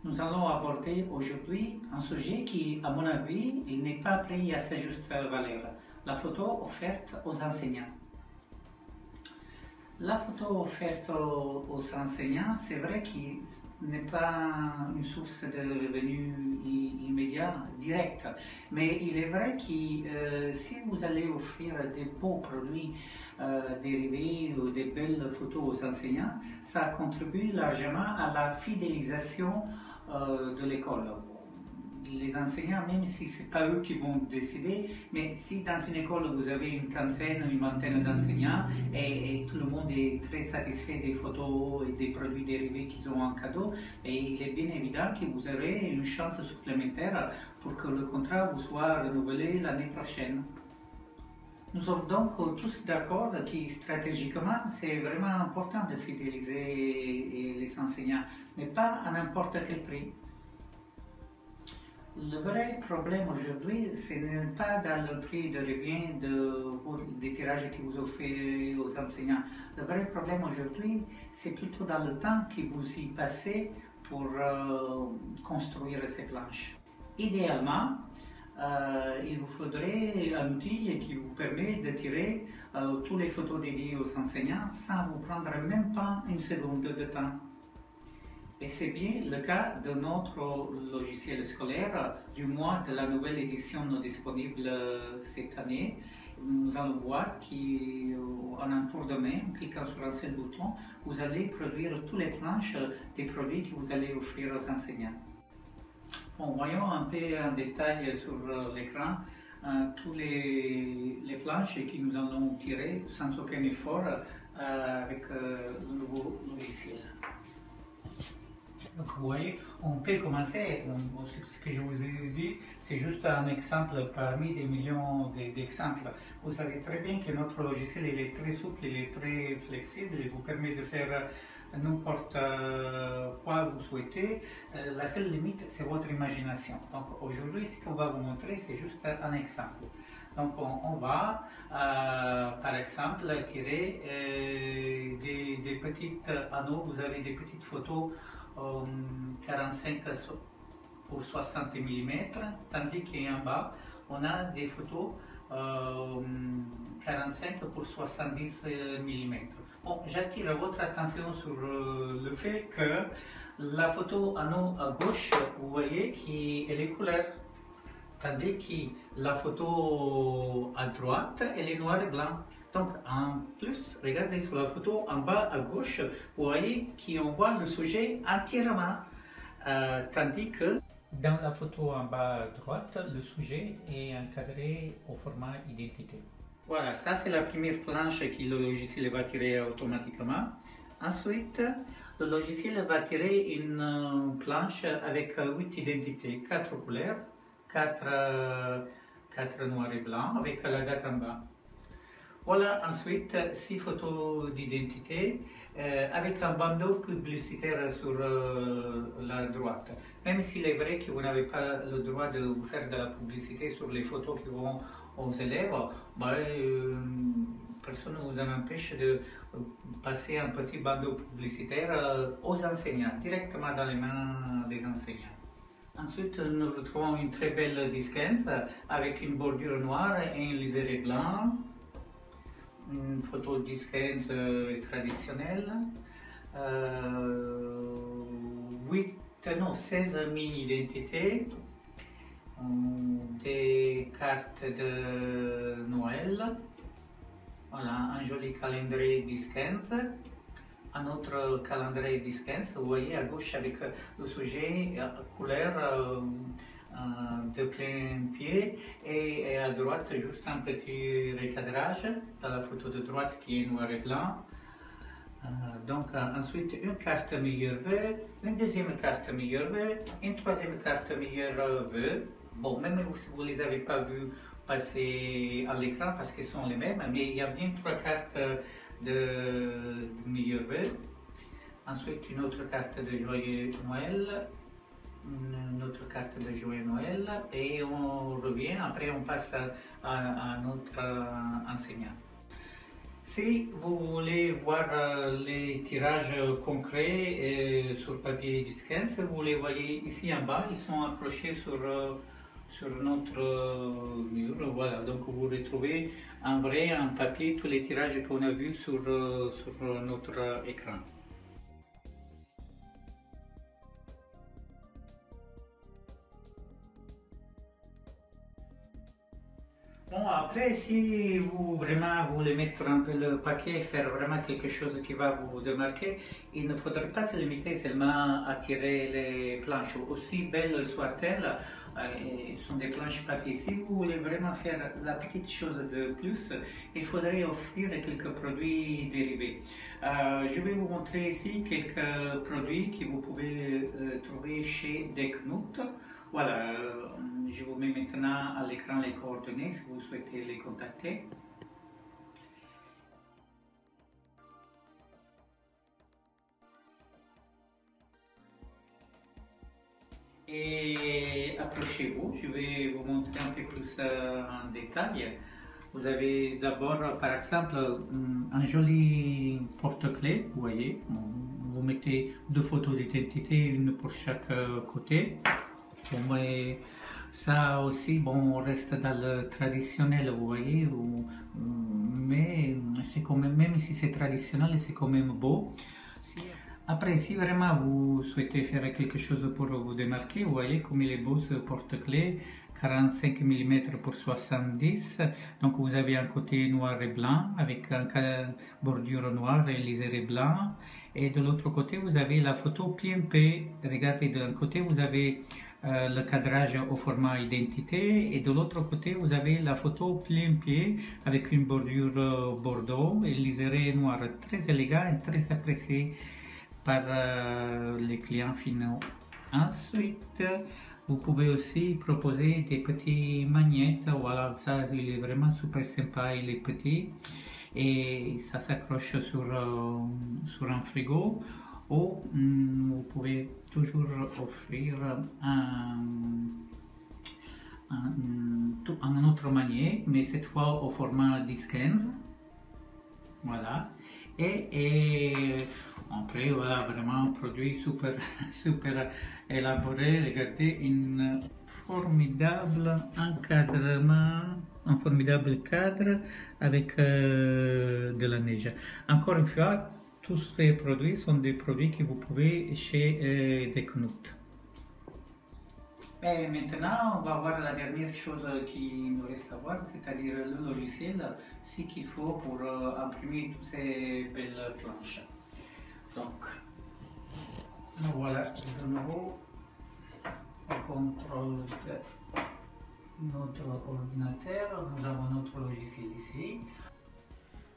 Nous allons aborder aujourd'hui un sujet qui, à mon avis, il n'est pas pris à sa juste valeur, la photo offerte aux enseignants. La photo offerte aux enseignants, c'est vrai qu'il n'est pas une source de revenus immédiat, direct, mais il est vrai que si vous allez offrir des beaux produits dérivés ou des belles photos aux enseignants, ça contribue largement à la fidélisation de l'école. Les enseignants, même si ce n'est pas eux qui vont décider, mais si dans une école vous avez une quinzaine, une vingtaine d'enseignants et tout le monde est très satisfait des photos et des produits dérivés qu'ils ont en cadeau, et il est bien évident que vous aurez une chance supplémentaire pour que le contrat vous soit renouvelé l'année prochaine. Nous sommes donc tous d'accord que stratégiquement, c'est vraiment important de fidéliser les enseignants, mais pas à n'importe quel prix. Le vrai problème aujourd'hui, ce n'est pas dans le prix de revient des tirages que vous offrez aux enseignants. Le vrai problème aujourd'hui, c'est plutôt dans le temps que vous y passez pour construire ces planches. Idéalement, il vous faudrait un outil qui vous permet de tirer toutes les photos dédiées aux enseignants sans vous prendre même pas une seconde de temps. Et c'est bien le cas de notre logiciel scolaire, du moins de la nouvelle édition disponible cette année. Nous allons voir qu'en un tour de main, en cliquant sur un seul bouton, vous allez produire toutes les planches des produits que vous allez offrir aux enseignants. Bon, voyons un peu en détail sur l'écran toutes les planches que nous allons tirer sans aucun effort avec le nouveau logiciel. Donc vous voyez, on peut commencer, ce que je vous ai dit, c'est juste un exemple parmi des millions d'exemples. Vous savez très bien que notre logiciel il est très souple, il est très flexible, il vous permet de faire n'importe quoi vous souhaitez. La seule limite, c'est votre imagination. Donc aujourd'hui, ce qu'on va vous montrer, c'est juste un exemple. Donc on va, par exemple, tirer des petites anneaux. Vous avez des petites photos 45 pour 60 mm, tandis qu'en bas, on a des photos 45 pour 70 mm. Bon, j'attire votre attention sur le fait que la photo anneau à gauche, vous voyez qu'elle est couleur, tandis que la photo à droite, elle est noir et blanc. Donc en plus, regardez sur la photo en bas à gauche, vous voyez qu'on voit le sujet entièrement, tandis que dans la photo en bas à droite, le sujet est encadré au format identité. Voilà, ça c'est la première planche que le logiciel va tirer automatiquement. Ensuite, le logiciel va tirer une planche avec 8 identités, 4 couleurs, 4 noirs et blancs avec la date en bas. Voilà ensuite 6 photos d'identité avec un bandeau publicitaire sur la droite. Même s'il est vrai que vous n'avez pas le droit de vous faire de la publicité sur les photos qui vont aux élèves, personne ne vous en empêche de passer un petit bandeau publicitaire aux enseignants, directement dans les mains des enseignants. Ensuite, nous retrouvons une très belle disquence avec une bordure noire et un liseré blanc. Une photo disquence traditionnelle, 16 mini-identités, des cartes de Noël, voilà, un joli calendrier disquence, un autre calendrier disquence, vous voyez à gauche avec le sujet couleur de plein pied et à droite juste un petit recadrage dans la photo de droite qui est noir et blanc. Donc ensuite une carte meilleur vœu, une deuxième carte meilleur vœu, une troisième carte meilleur vœu. Bon, même si vous ne les avez pas vues passer à l'écran parce qu'elles sont les mêmes, mais il y a bien 3 cartes de meilleur vœu. Ensuite une autre carte de joyeux Noël, une autre carte de joyeux Noël et on revient, après on passe à notre enseignant. Si vous voulez voir les tirages concrets sur papier disquette, vous les voyez ici en bas, ils sont accrochés sur notre mur. Voilà, donc vous retrouvez en vrai, en papier, tous les tirages qu'on a vus sur notre écran. Bon, après, si vous vraiment voulez mettre un peu le paquet, faire vraiment quelque chose qui va vous démarquer, il ne faudrait pas se limiter seulement à tirer les planches. Aussi belles soient-elles, ce sont des planches papier. Si vous voulez vraiment faire la petite chose de plus, il faudrait offrir quelques produits dérivés. Je vais vous montrer ici quelques produits que vous pouvez trouver chez Decnut. Voilà, je vous mets maintenant à l'écran les coordonnées si vous souhaitez les contacter. Et approchez-vous, je vais vous montrer un peu plus en détail. Vous avez d'abord, par exemple, un joli porte-clés, vous voyez, vous mettez deux photos d'identité, une pour chaque côté. Bon, mais ça aussi, bon, on reste dans le traditionnel, vous voyez, mais c'est quand même si c'est traditionnel, c'est quand même beau. Après, si vraiment vous souhaitez faire quelque chose pour vous démarquer, vous voyez comme il est beau ce porte-clés, 45 mm pour 70. Donc vous avez un côté noir et blanc avec une bordure noire et liséré blanc. Et de l'autre côté, vous avez la photo PMP. Regardez, d'un côté, vous avez le cadrage au format identité et de l'autre côté vous avez la photo plein pied avec une bordure bordeaux et liséré noir, très élégant et très apprécié par les clients finaux. Ensuite, vous pouvez aussi proposer des petits magnettes, voilà, ça il est vraiment super sympa, il est petit et ça s'accroche sur un frigo. Ou vous pouvez toujours offrir un autre manière, mais cette fois au format 10-15. Voilà. Et après, voilà, vraiment un produit super, super élaboré. Regardez, un formidable encadrement, un formidable cadre avec de la neige. Encore une fois, tous ces produits sont des produits que vous pouvez chez Decnut. Et maintenant, on va voir la dernière chose qui nous reste à voir, c'est-à-dire le logiciel, ce qu'il faut pour imprimer toutes ces belles planches. Donc, nous voilà de nouveau au contrôle de notre ordinateur. Nous avons notre logiciel ici.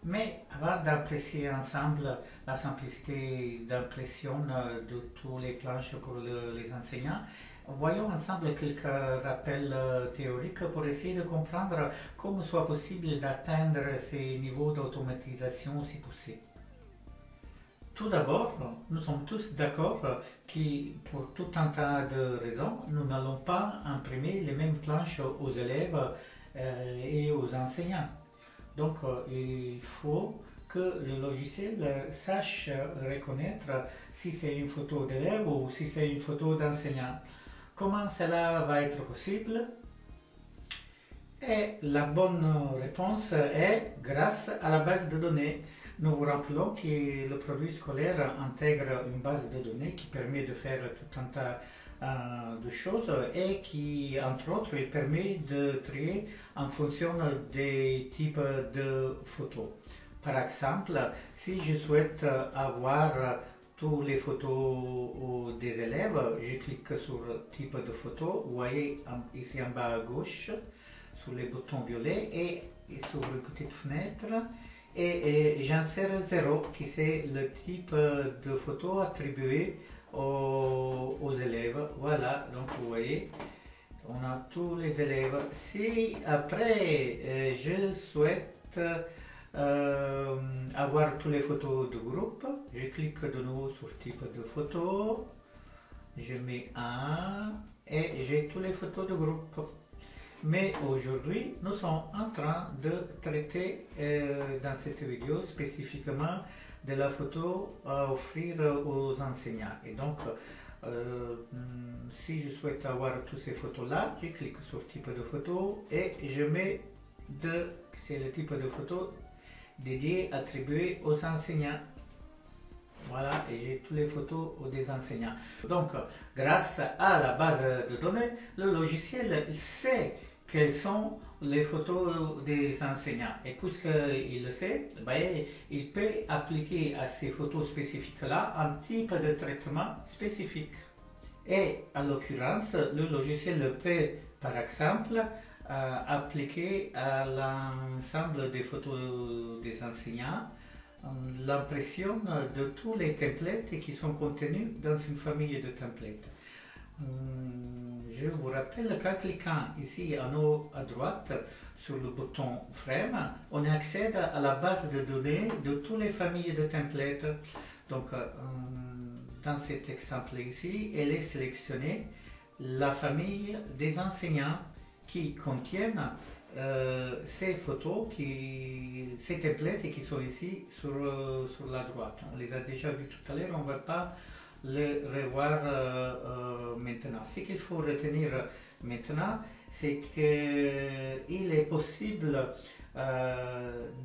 Mais avant d'apprécier ensemble la simplicité d'impression de toutes les planches pour les enseignants, voyons ensemble quelques rappels théoriques pour essayer de comprendre comment soit possible d'atteindre ces niveaux d'automatisation si poussés. Tout d'abord, nous sommes tous d'accord que pour tout un tas de raisons, nous n'allons pas imprimer les mêmes planches aux élèves et aux enseignants. Donc, il faut que le logiciel sache reconnaître si c'est une photo d'élève ou si c'est une photo d'enseignant. Comment cela va être possible? Et la bonne réponse est grâce à la base de données. Nous vous rappelons que le produit scolaire intègre une base de données qui permet de faire tout un tas de choses et qui, entre autres, il permet de trier en fonction des types de photos. Par exemple, si je souhaite avoir toutes les photos des élèves, je clique sur type de photo, vous voyez ici en bas à gauche, sur les boutons violets et sur une petite fenêtre. Et j'insère 0 qui c'est le type de photo attribué aux élèves. Voilà, donc vous voyez, on a tous les élèves. Si après je souhaite avoir toutes les photos de groupe, je clique de nouveau sur type de photo, je mets 1 et j'ai toutes les photos de groupe. Mais aujourd'hui, nous sommes en train de traiter dans cette vidéo spécifiquement de la photo à offrir aux enseignants. Et donc, si je souhaite avoir toutes ces photos-là, je clique sur type de photo et je mets c'est le type de photo dédié, attribué aux enseignants. Voilà, et j'ai toutes les photos des enseignants. Donc, grâce à la base de données, le logiciel sait quelles sont les photos des enseignants. Et puisqu'il le sait, ben, il peut appliquer à ces photos spécifiques-là un type de traitement spécifique. Et en l'occurrence, le logiciel peut, par exemple, appliquer à l'ensemble des photos des enseignants l'impression de tous les templates qui sont contenus dans une famille de templates. Je vous rappelle qu'en cliquant ici en haut à droite sur le bouton Frame, on accède à la base de données de toutes les familles de templates. Donc, dans cet exemple ici, elle est sélectionnée la famille des enseignants qui contiennent ces photos, ces templates qui sont ici sur la droite. On les a déjà vus tout à l'heure, on ne va pas les revoir maintenant. Ce qu'il faut retenir maintenant, c'est qu'il est possible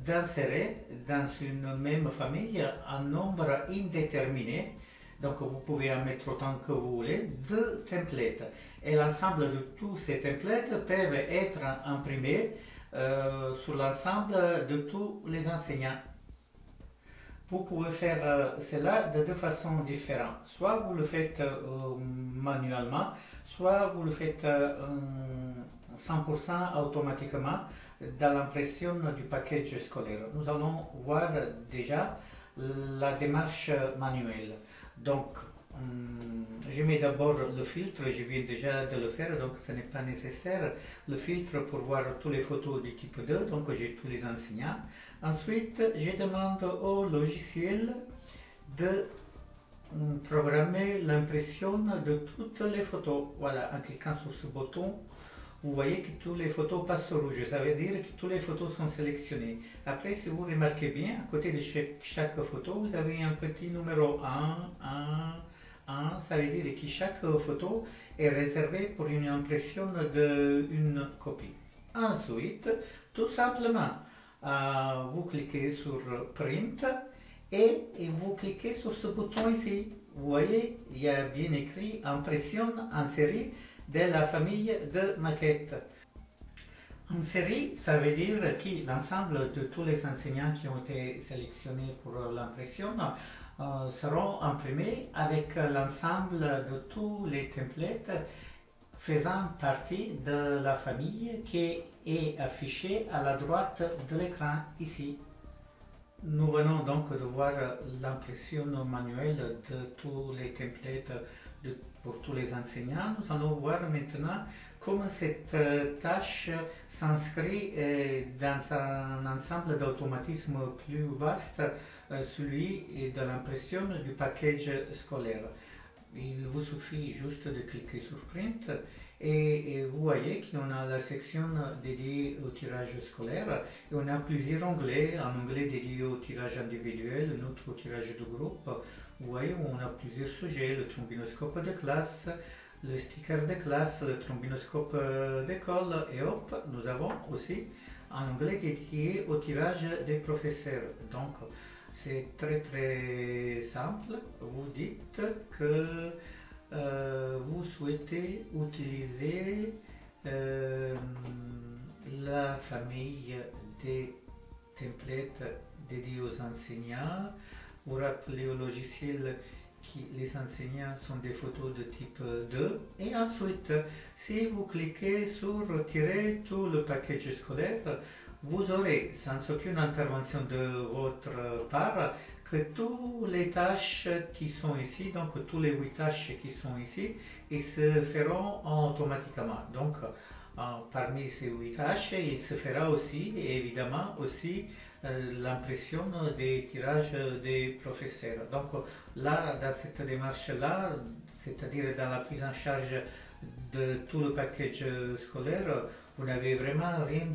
d'insérer dans une même famille un nombre indéterminé. Donc vous pouvez en mettre autant que vous voulez, deux templates. Et l'ensemble de tous ces templates peuvent être imprimés sur l'ensemble de tous les enseignants. Vous pouvez faire cela de deux façons différentes. Soit vous le faites manuellement, soit vous le faites 100% automatiquement dans l'impression du package scolaire. Nous allons voir déjà la démarche manuelle. Donc, je mets d'abord le filtre, je viens déjà de le faire, donc ce n'est pas nécessaire. Le filtre pour voir toutes les photos du type 2, donc j'ai tous les enseignants. Ensuite, je demande au logiciel de programmer l'impression de toutes les photos. Voilà, en cliquant sur ce bouton, vous voyez que toutes les photos passent au rouge, ça veut dire que toutes les photos sont sélectionnées. Après, si vous remarquez bien, à côté de chaque photo, vous avez un petit numéro 1, ça veut dire que chaque photo est réservée pour une impression d'une copie. Ensuite, tout simplement, vous cliquez sur Print et vous cliquez sur ce bouton ici. Vous voyez, il y a bien écrit Impression en série de la famille de maquettes. En série, ça veut dire que l'ensemble de tous les enseignants qui ont été sélectionnés pour l'impression seront imprimés avec l'ensemble de tous les templates faisant partie de la famille qui est affichée à la droite de l'écran ici. Nous venons donc de voir l'impression manuelle de tous les templates pour tous les enseignants. Nous allons voir maintenant comment cette tâche s'inscrit dans un ensemble d'automatismes plus vaste, celui de l'impression du package scolaire. Il vous suffit juste de cliquer sur Print et vous voyez qu'on a la section dédiée au tirage scolaire et on a plusieurs onglets, un onglet dédié au tirage individuel, un autre au tirage de groupe. Vous voyez, on a plusieurs sujets, le trombinoscope de classe, le sticker de classe, le trombinoscope d'école et hop, nous avons aussi un onglet dédié au tirage des professeurs. Donc, c'est très simple. Vous dites que vous souhaitez utiliser la famille des templates dédiés aux enseignants. Vous rappelez au logiciel que les enseignants sont des photos de type 2. Et ensuite, si vous cliquez sur Retirer tout le package scolaire, vous aurez, sans aucune intervention de votre part, que toutes les tâches qui sont ici, donc tous les 8 tâches qui sont ici, ils se feront automatiquement. Donc, parmi ces 8 tâches, il se fera aussi, évidemment, aussi l'impression des tirages des professeurs. Donc là, dans cette démarche-là, c'est-à-dire dans la prise en charge de tout le package scolaire, vous n'avez vraiment rien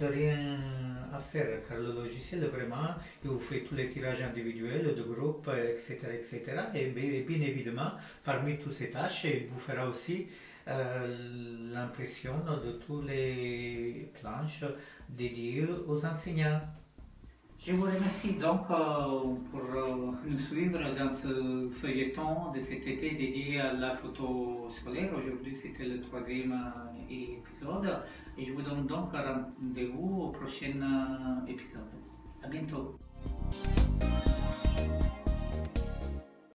à faire car le logiciel vraiment, il vous fait tous les tirages individuels de groupe, etc., etc. Et bien évidemment, parmi toutes ces tâches, il vous fera aussi l'impression de toutes les planches dédiées aux enseignants. Je vous remercie donc pour nous suivre dans ce feuilleton de cet été dédié à la photo scolaire. Aujourd'hui, c'était le troisième épisode et je vous donne donc rendez-vous au prochain épisode. À bientôt.